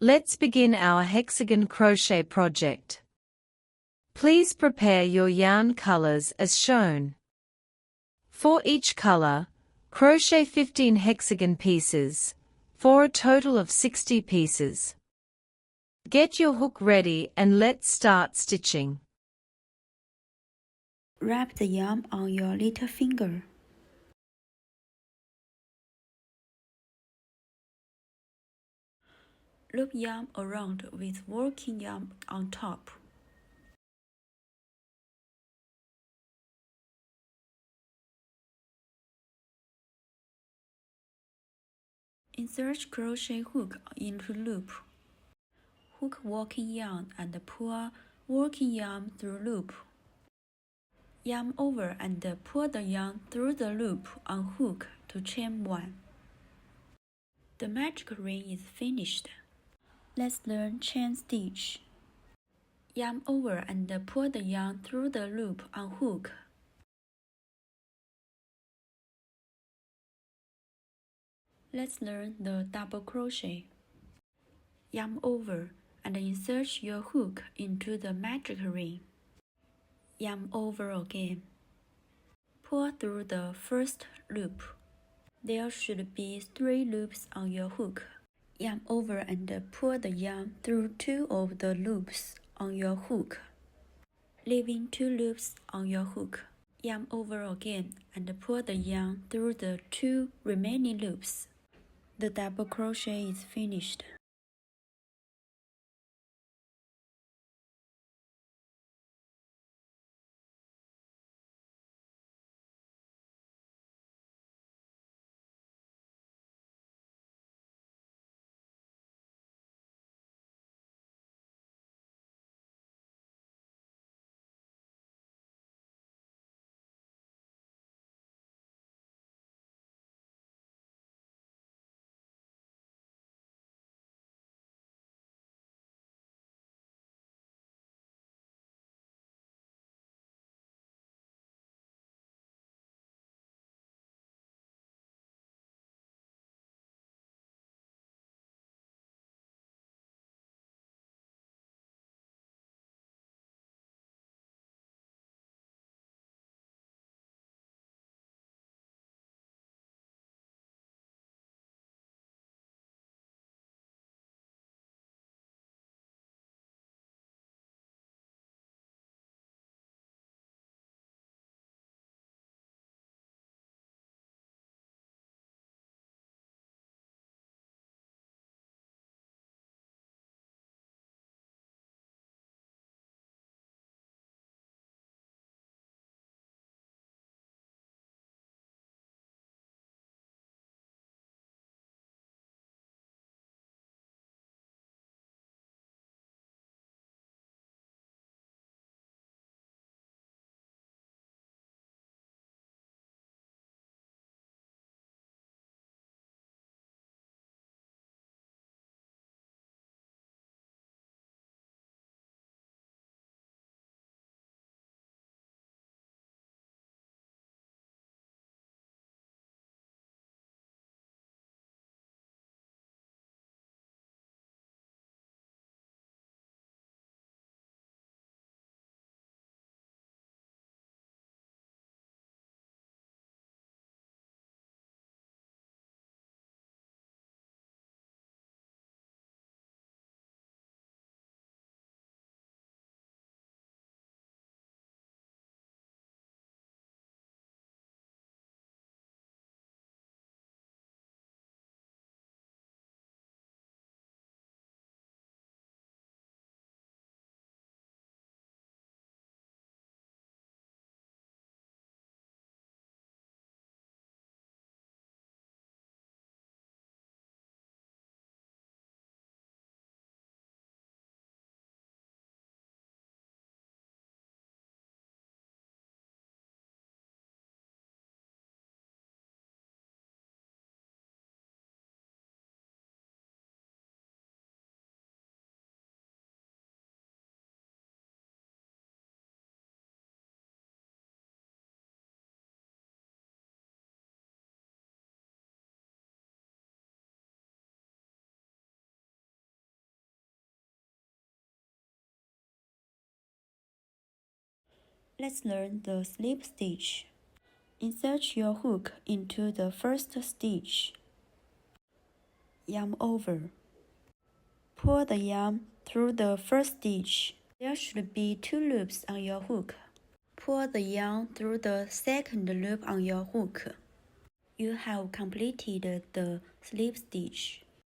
Let's begin our hexagon crochet project. Please prepare your yarn colors as shown. For each color, crochet 15 hexagon pieces, for a total of 60 pieces. Get your hook ready and let's start stitching. Wrap the yarn on your little finger. Loop yarn around with working yarn on top. Insert crochet hook into loop. Hook working yarn and pull working yarn through loop. Yarn over and pull the yarn through the loop on hook to chain 1. The magic ring is finished. Let's learn chain stitch. Yarn over and pull the yarn through the loop on hook. Let's learn the double crochet. Yarn over and insert your hook into the magic ring. Yarn over again. Pull through the first loop. There should be 3 loops on your hook. Yarn over and pull the yarn through 2 of the loops on your hook, leaving 2 loops on your hook. Yarn over again and pull the yarn through the 2 remaining loops. The double crochet is finished. Let's learn the slip stitch. Insert your hook into the first stitch. Yarn over. Pull the yarn through the first stitch. There should be 2 loops on your hook. Pull the yarn through the second loop on your hook. You have completed the slip stitch.